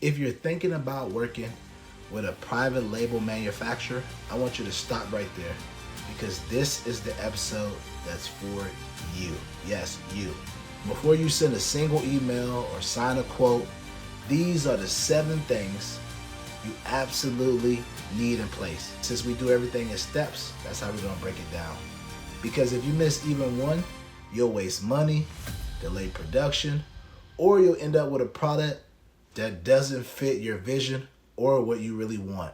If you're thinking about working with a private label manufacturer, I want you to stop right there because this is the episode that's for you. Yes, you. Before you send a single email or sign a quote, these are the 7 things you absolutely need in place. Since we do everything in steps, that's how we're gonna break it down. Because if you miss even one, you'll waste money, delay production, or you'll end up with a product that doesn't fit your vision or what you really want.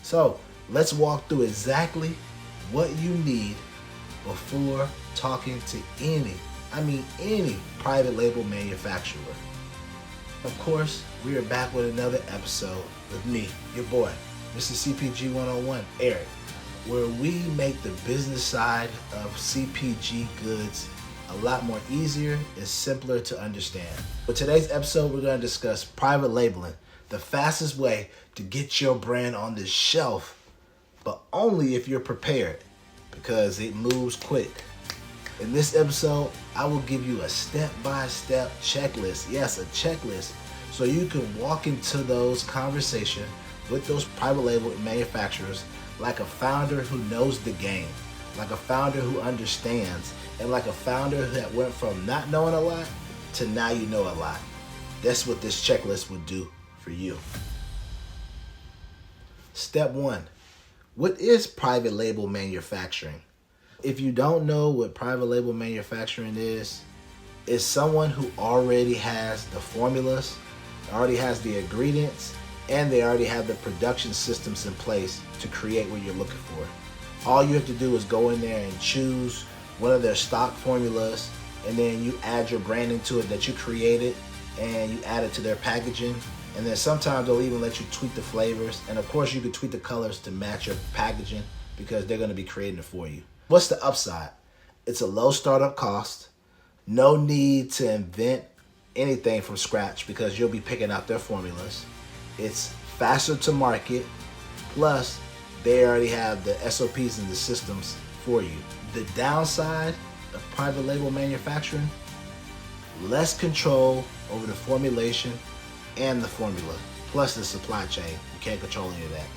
So let's walk through exactly what you need before talking to any private label manufacturer. Of course, we are back with another episode with me, your boy, Mr. CPG 101, Eric, where we make the business side of CPG goods a lot more easier and simpler to understand. For today's episode, we're going to discuss private labeling, the fastest way to get your brand on the shelf, but only if you're prepared, because it moves quick. In this episode, I will give you a step-by-step checklist. Yes, a checklist, so you can walk into those conversations with those private label manufacturers like a founder who knows the game, like a founder who understands, and like a founder that went from not knowing a lot to now you know a lot. That's what this checklist will do for you. Step 1. What is private label manufacturing? If you don't know what private label manufacturing is, it's someone who already has the formulas, already has the ingredients, and they already have the production systems in place to create what you're looking for. All you have to do is go in there and choose one of their stock formulas, and then you add your branding to it that you created, and you add it to their packaging. And then sometimes they'll even let you tweak the flavors. And of course you can tweak the colors to match your packaging because they're gonna be creating it for you. What's the upside? It's a low startup cost, no need to invent anything from scratch because you'll be picking out their formulas. It's faster to market, plus they already have the SOPs and the systems for you. The downside of private label manufacturing, less control over the formulation and the formula, plus the supply chain. You can't control any of that.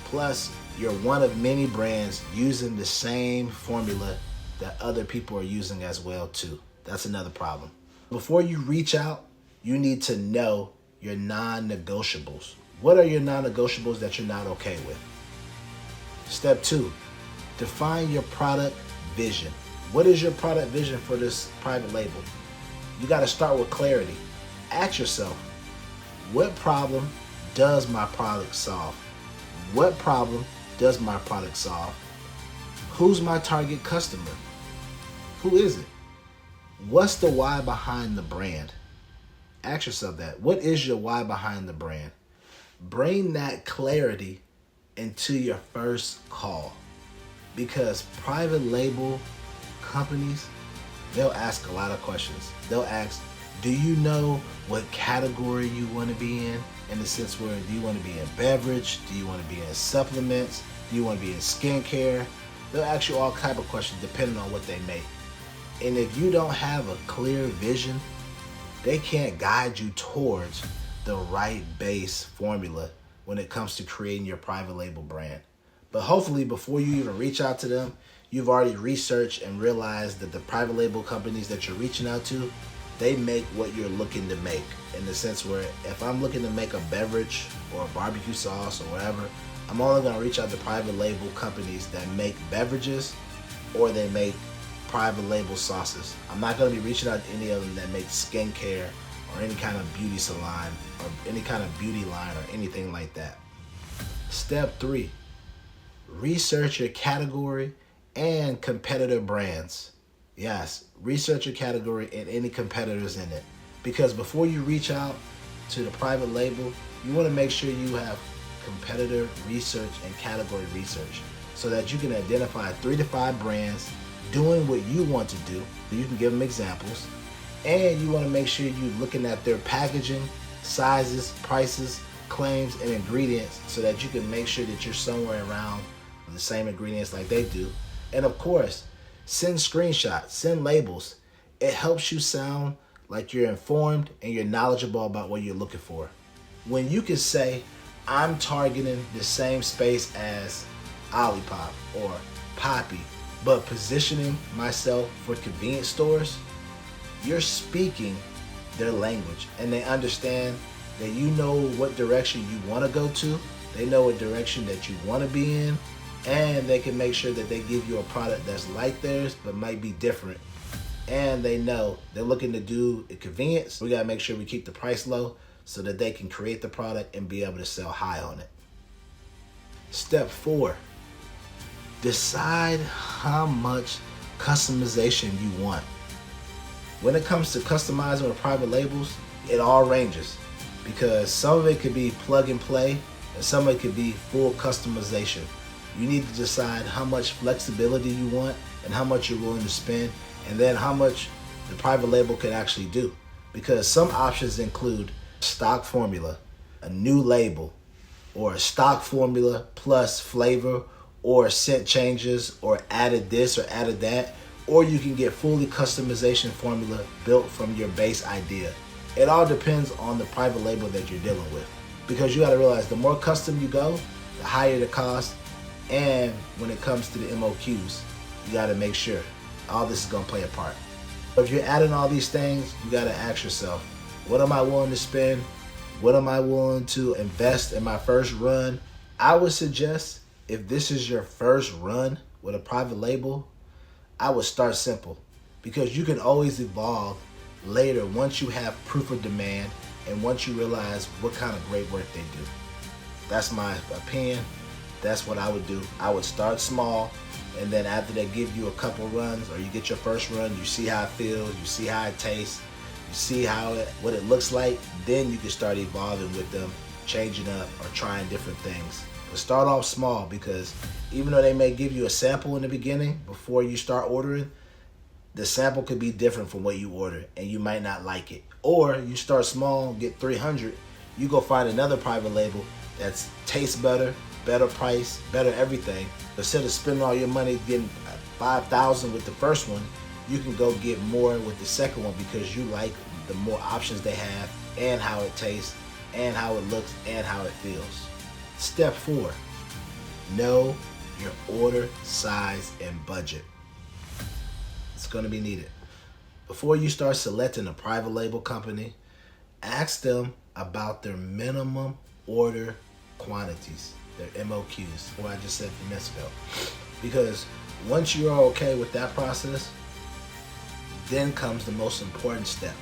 Plus, you're one of many brands using the same formula that other people are using as well too. That's another problem. Before you reach out, you need to know your non-negotiables. What are your non-negotiables that you're not okay with? Step 2, define your product vision. What is your product vision for this private label? You got to start with clarity. Ask yourself, what problem does my product solve? What problem does my product solve? Who's my target customer? Who is it? What's the why behind the brand? Ask yourself that. What is your why behind the brand? Bring that clarity into your first call, because private label companies, they'll ask a lot of questions. They'll ask, do you know what category you want to be in the sense where do you want to be in beverage? Do you want to be in supplements? Do you want to be in skincare? They'll ask you all type of questions depending on what they make. And if you don't have a clear vision, they can't guide you towards the right base formula when it comes to creating your private label brand. But hopefully before you even reach out to them, you've already researched and realized that the private label companies that you're reaching out to, they make what you're looking to make, in the sense where if I'm looking to make a beverage or a barbecue sauce or whatever, I'm only going to reach out to private label companies that make beverages or they make private label sauces. I'm not going to be reaching out to any of them that make skincare or any kind of beauty salon or any kind of beauty line or anything like that. Step 3, research your category and competitor brands. Yes, research your category and any competitors in it. Because before you reach out to the private label, you want to make sure you have competitor research and category research so that you can identify 3 to 5 brands doing what you want to do. You can give them examples. And you want to make sure you're looking at their packaging, sizes, prices, claims, and ingredients so that you can make sure that you're somewhere around the same ingredients like they do. And of course, send screenshots, send labels. It helps you sound like you're informed and you're knowledgeable about what you're looking for. When you can say, I'm targeting the same space as Olipop or Poppy, but positioning myself for convenience stores, you're speaking their language and they understand that you know what direction you want to go to, they know what direction that you want to be in, and they can make sure that they give you a product that's like theirs but might be different. And they know they're looking to do a convenience. We gotta make sure we keep the price low so that they can create the product and be able to sell high on it. Step 4, decide how much customization you want. When it comes to customizing with private labels, it all ranges because some of it could be plug and play and some of it could be full customization. You need to decide how much flexibility you want and how much you're willing to spend, and then how much the private label can actually do. Because some options include stock formula, a new label, or a stock formula plus flavor, or scent changes, or added this or added that, or you can get fully customization formula built from your base idea. It all depends on the private label that you're dealing with. Because you gotta realize the more custom you go, the higher the cost, and when it comes to the MOQs, you gotta make sure all this is gonna play a part. If you're adding all these things, you gotta ask yourself, what am I willing to spend? What am I willing to invest in my first run? I would suggest if this is your first run with a private label, I would start simple because you can always evolve later once you have proof of demand and once you realize what kind of great work they do. That's my opinion. That's what I would do. I would start small, and then after they give you a couple runs or you get your first run, you see how it feels, you see how it tastes, you see what it looks like, then you can start evolving with them, changing up or trying different things. But start off small because even though they may give you a sample in the beginning before you start ordering, the sample could be different from what you ordered and you might not like it. Or you start small, get 300, you go find another private label that tastes better, better price, better everything. Instead of spending all your money getting 5,000 with the first one, you can go get more with the second one because you like the more options they have and how it tastes and how it looks and how it feels. Step 4, know your order size and budget. It's going to be needed. Before you start selecting a private label company, ask them about their minimum order quantities, their MOQs, what I just said a few minutes ago. Because once you're okay with that process, then comes the most important step.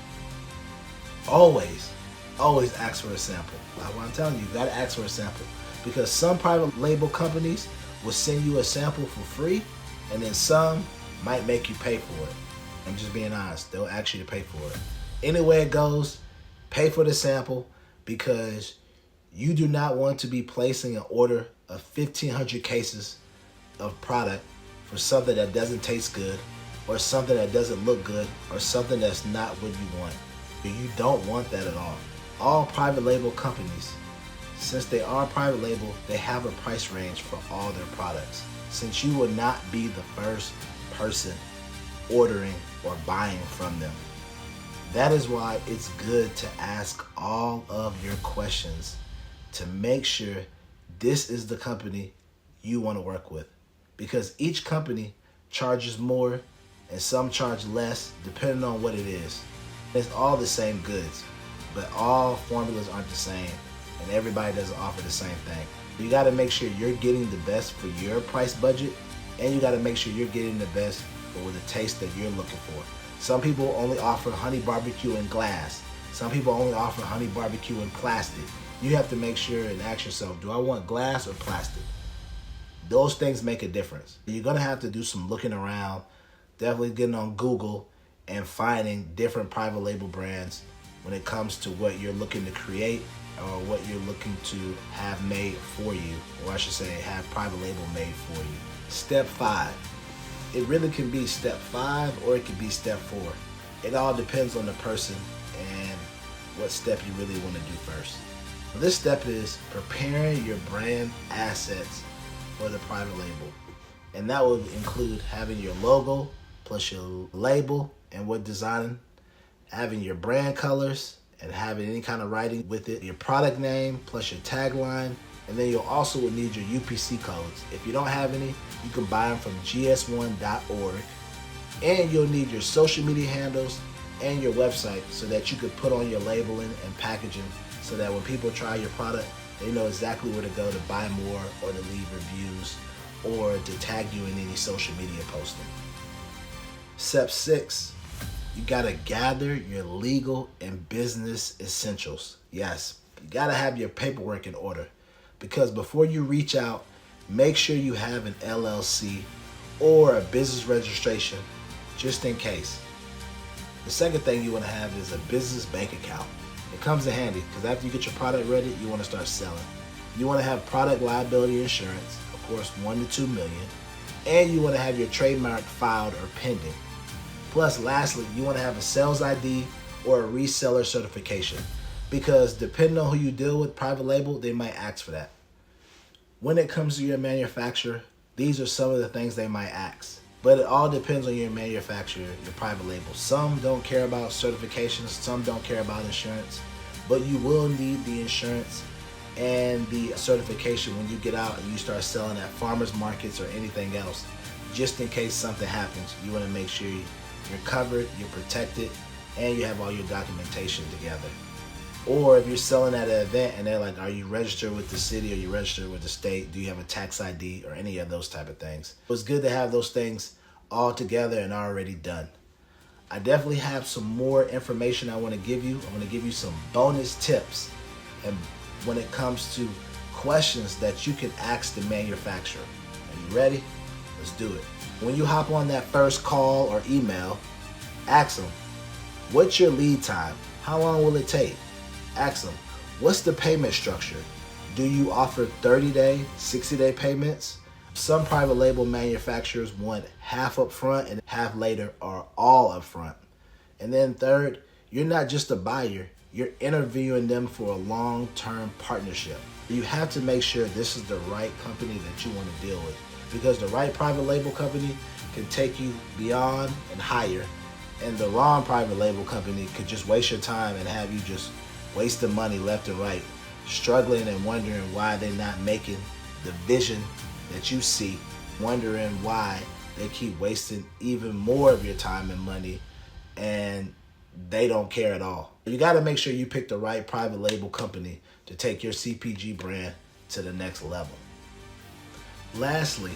Always ask for a sample. Like what I'm telling you, you gotta ask for a sample. Because some private label companies will send you a sample for free, and then some might make you pay for it. I'm just being honest, they'll ask you to pay for it. Any way it goes, pay for the sample because you do not want to be placing an order of 1,500 cases of product for something that doesn't taste good or something that doesn't look good or something that's not what you want. You don't want that at all. All private label companies, since they are private label, they have a price range for all their products. Since you will not be the first person ordering or buying from them. That is why it's good to ask all of your questions to make sure this is the company you want to work with. Because each company charges more and some charge less depending on what it is. It's all the same goods, but all formulas aren't the same and everybody doesn't offer the same thing. You got to make sure you're getting the best for your price budget, and you got to make sure you're getting the best for the taste that you're looking for. Some people only offer honey barbecue in glass. Some people only offer honey barbecue in plastic. You have to make sure and ask yourself, do I want glass or plastic? Those things make a difference. You're gonna have to do some looking around, definitely getting on Google and finding different private label brands when it comes to what you're looking to create or what you're looking to have made for you, or I should say have private label made for you. Step 5. It really can be step 5 or it can be step 4. It all depends on the person and what step you really want to do first. This step is preparing your brand assets for the private label. And that would include having your logo plus your label and what design having your brand colors and having any kind of writing with it, your product name plus your tagline, and then you'll also will need your UPC codes. If you don't have any, you can buy them from gs1.org, and you'll need your social media handles and your website so that you could put on your labeling and packaging so that when people try your product, they know exactly where to go to buy more or to leave reviews or to tag you in any social media posting. Step 6, you gotta gather your legal and business essentials. Yes, you gotta have your paperwork in order, because before you reach out, make sure you have an LLC or a business registration just in case. The second thing you want to have is a business bank account. It comes in handy because after you get your product ready, you want to start selling. You want to have product liability insurance, of course, 1 to 2 million, and you want to have your trademark filed or pending. Plus, lastly, you want to have a sales ID or a reseller certification, because depending on who you deal with, private label, they might ask for that. When it comes to your manufacturer, these are some of the things they might ask. But it all depends on your manufacturer, your private label. Some don't care about certifications, some don't care about insurance, but you will need the insurance and the certification when you get out and you start selling at farmers markets or anything else. Just in case something happens, you want to make sure you're covered, you're protected, and you have all your documentation together. Or if you're selling at an event and they're like, are you registered with the city, or you registered with the state? Do you have a tax ID or any of those type of things? It's good to have those things all together and already done. I definitely have some more information I want to give you. I'm going to give you some bonus tips and when it comes to questions that you can ask the manufacturer. Are you ready? Let's do it. When you hop on that first call or email, ask them, what's your lead time? How long will it take? Ask them, what's the payment structure? Do you offer 30-day, 60-day payments? Some private label manufacturers want half up front and half later, or all up front. And then third, you're not just a buyer, you're interviewing them for a long-term partnership. You have to make sure this is the right company that you want to deal with, because the right private label company can take you beyond and higher, and the wrong private label company could just waste your time and have you just wasting money left and right, struggling and wondering why they're not making the vision that you see, wondering why they keep wasting even more of your time and money, and they don't care at all. You got to make sure you pick the right private label company to take your CPG brand to the next level. Lastly,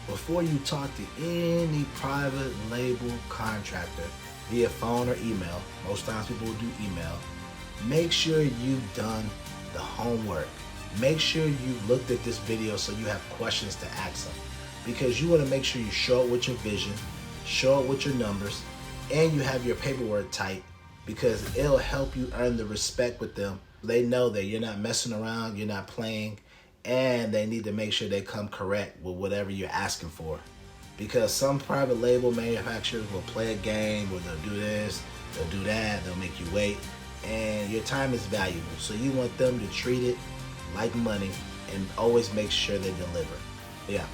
before you talk to any private label contractor via phone or email, most times people will do email, make sure you've done the homework. Make sure you looked at this video so you have questions to ask them, because you want to make sure you show it with your vision, show it with your numbers, and you have your paperwork tight, because it'll help you earn the respect with them. They know that you're not messing around, you're not playing, and they need to make sure they come correct with whatever you're asking for. Because some private label manufacturers will play a game where they'll do this, they'll do that, they'll make you wait, and your time is valuable. So you want them to treat it like money and always make sure they deliver. Yeah.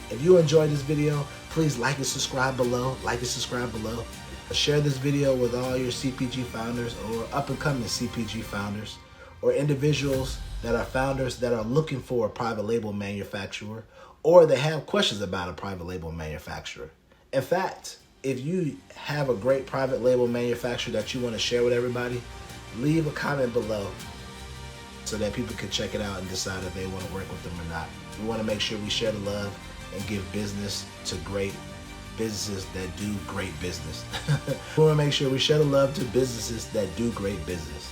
If you enjoyed this video, please like and subscribe below. Like and subscribe below. Share this video with all your CPG founders or up-and-coming CPG founders or individuals that are founders that are looking for a private label manufacturer, or they have questions about a private label manufacturer. In fact, if you have a great private label manufacturer that you want to share with everybody, leave a comment below so that people can check it out and decide if they want to work with them or not. We want to make sure we share the love and give business to great businesses that do great business. We want to make sure we share the love to businesses that do great business.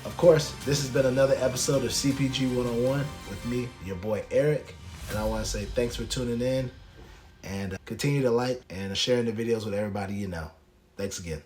Of course, this has been another episode of CPG 101 with me, your boy Eric, and I want to say thanks for tuning in, and continue to like and sharing the videos with everybody you know. Thanks again.